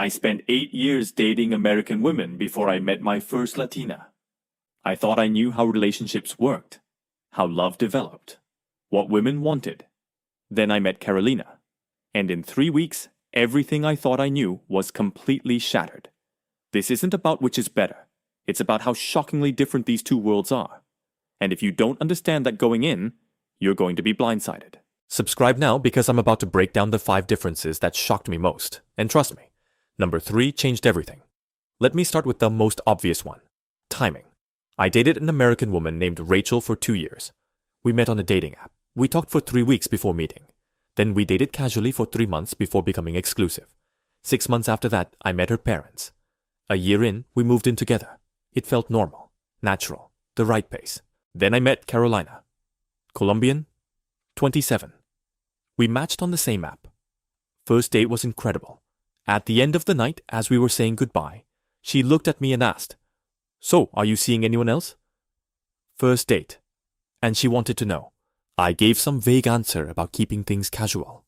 I spent 8 years dating American women before I met my first Latina. I thought I knew how relationships worked, how love developed, what women wanted. Then I met Carolina, and in 3 weeks, everything I thought I knew was completely shattered. This isn't about which is better. It's about how shockingly different these two worlds are. And if you don't understand that going in, you're going to be blindsided. Subscribe now because I'm about to break down the 5 differences that shocked me most. And trust me, number 3 changed everything. Let me start with the most obvious one. Timing. I dated an American woman named Rachel for 2 years. We met on a dating app. We talked for 3 weeks before meeting. Then we dated casually for 3 months before becoming exclusive. 6 months after that, I met her parents. A year in, we moved in together. It felt normal, natural, the right pace. Then I met Carolina. Colombian, 27. We matched on the same app. First date was incredible. At the end of the night, as we were saying goodbye, she looked at me and asked, "So, are you seeing anyone else?" First date. And she wanted to know. I gave some vague answer about keeping things casual.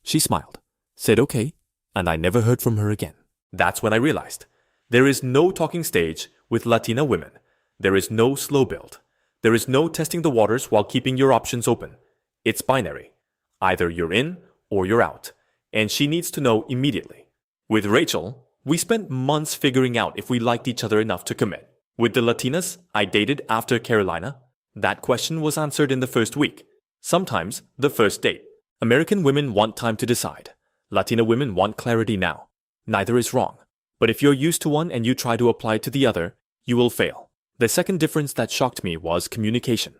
She smiled, said okay, and I never heard from her again. That's when I realized there is no talking stage with Latina women. There is no slow build. There is no testing the waters while keeping your options open. It's binary. Either you're in or you're out, and she needs to know immediately. With Rachel, we spent months figuring out if we liked each other enough to commit. With the Latinas I dated after Carolina, that question was answered in the first week, sometimes the first date. American women want time to decide. Latina women want clarity now. Neither is wrong. But if you're used to one and you try to apply it to the other, you will fail. The second difference that shocked me was communication.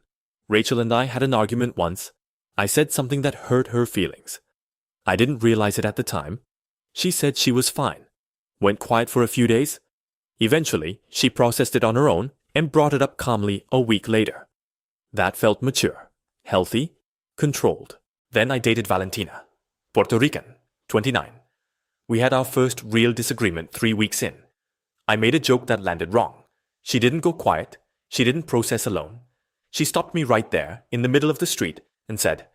Rachel and I had an argument once. I said something that hurt her feelings. I didn't realize it at the time. She said she was fine. Went quiet for a few days. Eventually, she processed it on her own and brought it up calmly a week later. That felt mature, healthy, controlled. Then I dated Valentina, Puerto Rican, 29. We had our first real disagreement 3 weeks in. I made a joke that landed wrong. She didn't go quiet. She didn't process alone. She stopped me right there, in the middle of the street, and said,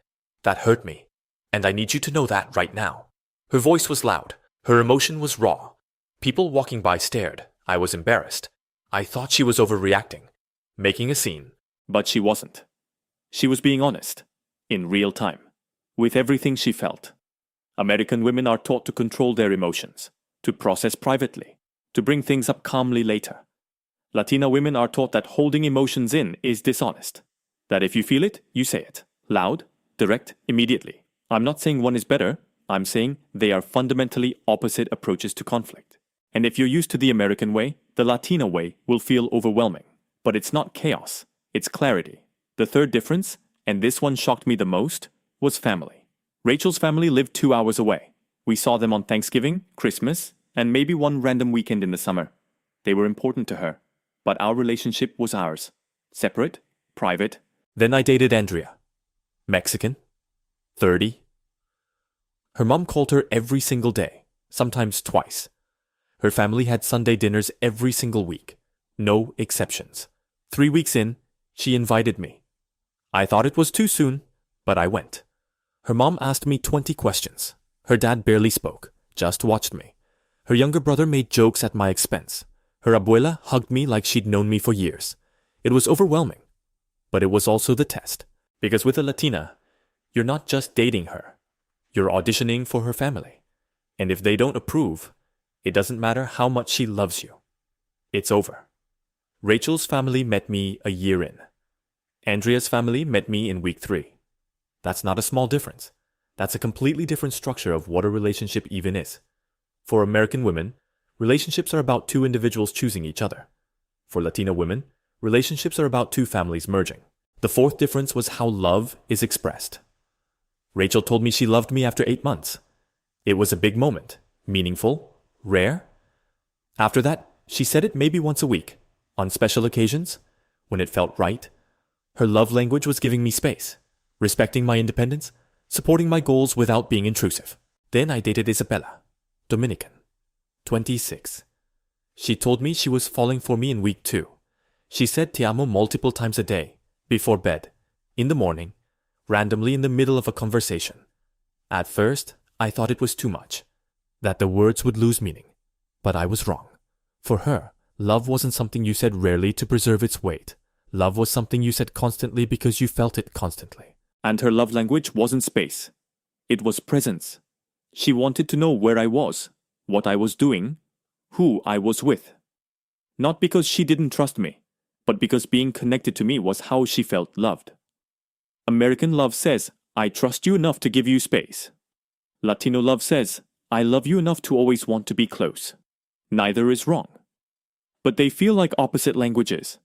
"That hurt me, and I need you to know that right now." Her voice was loud. Her emotion was raw. People walking by stared. I was embarrassed. I thought she was overreacting, making a scene. But she wasn't. She was being honest, in real time, with everything she felt. American women are taught to control their emotions, to process privately, to bring things up calmly later. Latina women are taught that holding emotions in is dishonest. That if you feel it, you say it. Loud, direct, immediately. I'm not saying one is better. I'm saying they are fundamentally opposite approaches to conflict. And if you're used to the American way, the Latina way will feel overwhelming. But it's not chaos. It's clarity. The third difference, and this one shocked me the most, was family. Rachel's family lived 2 hours away. We saw them on Thanksgiving, Christmas, and maybe one random weekend in the summer. They were important to her. But our relationship was ours. Separate, private. Then I dated Andrea. Mexican, 30. Her mom called her every single day, sometimes twice. Her family had Sunday dinners every single week. No exceptions. 3 weeks in, she invited me. I thought it was too soon, but I went. Her mom asked me 20 questions. Her dad barely spoke, just watched me. Her younger brother made jokes at my expense. Her abuela hugged me like she'd known me for years. It was overwhelming. But it was also the test. Because with a Latina, you're not just dating her. You're auditioning for her family. And if they don't approve, it doesn't matter how much she loves you. It's over. Rachel's family met me a year in. Andrea's family met me in week 3. That's not a small difference. That's a completely different structure of what a relationship even is. For American women, relationships are about 2 individuals choosing each other. For Latina women, relationships are about 2 families merging. The fourth difference was how love is expressed. Rachel told me she loved me after 8 months. It was a big moment, meaningful, rare. After that, she said it maybe once a week, on special occasions, when it felt right. Her love language was giving me space, respecting my independence, supporting my goals without being intrusive. Then I dated Isabella, Dominican, 26. She told me she was falling for me in week 2. She said te amo multiple times a day, before bed, in the morning, randomly in the middle of a conversation. At first, I thought it was too much, that the words would lose meaning. But I was wrong. For her, love wasn't something you said rarely to preserve its weight. Love was something you said constantly because you felt it constantly. And her love language wasn't space. It was presence. She wanted to know where I was, what I was doing, who I was with. Not because she didn't trust me, but because being connected to me was how she felt loved. American love says, I trust you enough to give you space. Latino love says, I love you enough to always want to be close. Neither is wrong. But they feel like opposite languages.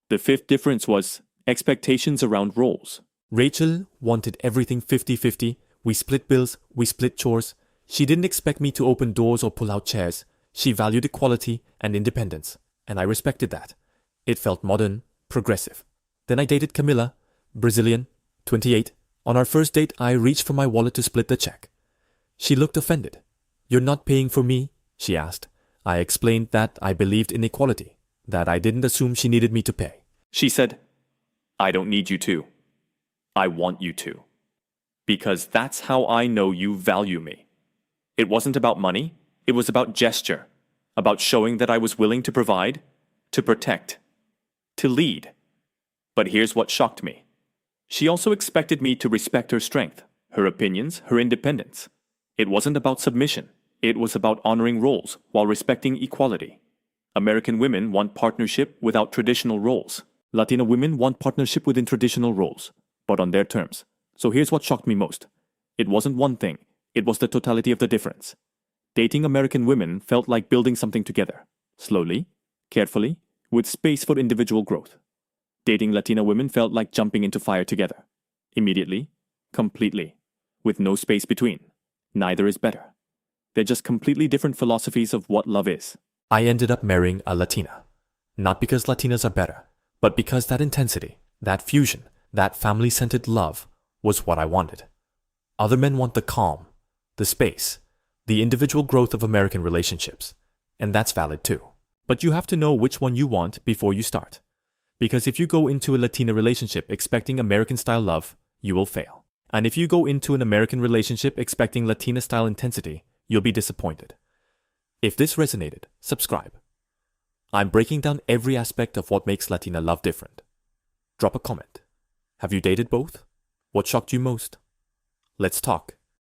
The fifth difference was expectations around roles. Rachel wanted everything 50-50. We split bills, we split chores. She didn't expect me to open doors or pull out chairs. She valued equality and independence, and I respected that. It felt modern, progressive. Then I dated Camilla, Brazilian, 28. On our first date, I reached for my wallet to split the check. She looked offended. You're not paying for me? She asked. I explained that I believed in equality, that I didn't assume she needed me to pay. She said, I don't need you to. I want you to. Because that's how I know you value me. It wasn't about money. It was about gesture, about showing that I was willing to provide, to protect, to lead. But here's what shocked me. She also expected me to respect her strength, her opinions, her independence. It wasn't about submission. It was about honoring roles while respecting equality. American women want partnership without traditional roles. Latina women want partnership within traditional roles, but on their terms. So here's what shocked me most. It wasn't one thing. It was the totality of the difference. Dating American women felt like building something together, slowly, carefully, with space for individual growth. Dating Latina women felt like jumping into fire together, immediately, completely, with no space between. Neither is better. They're just completely different philosophies of what love is. I ended up marrying a Latina. Not because Latinas are better, but because that intensity, that fusion, that family-centered love was what I wanted. Other men want the calm, the space, the individual growth of American relationships, and that's valid too. But you have to know which one you want before you start. Because if you go into a Latina relationship expecting American-style love, you will fail. And if you go into an American relationship expecting Latina-style intensity, you'll be disappointed. If this resonated, subscribe. I'm breaking down every aspect of what makes Latina love different. Drop a comment. Have you dated both? What shocked you most? Let's talk.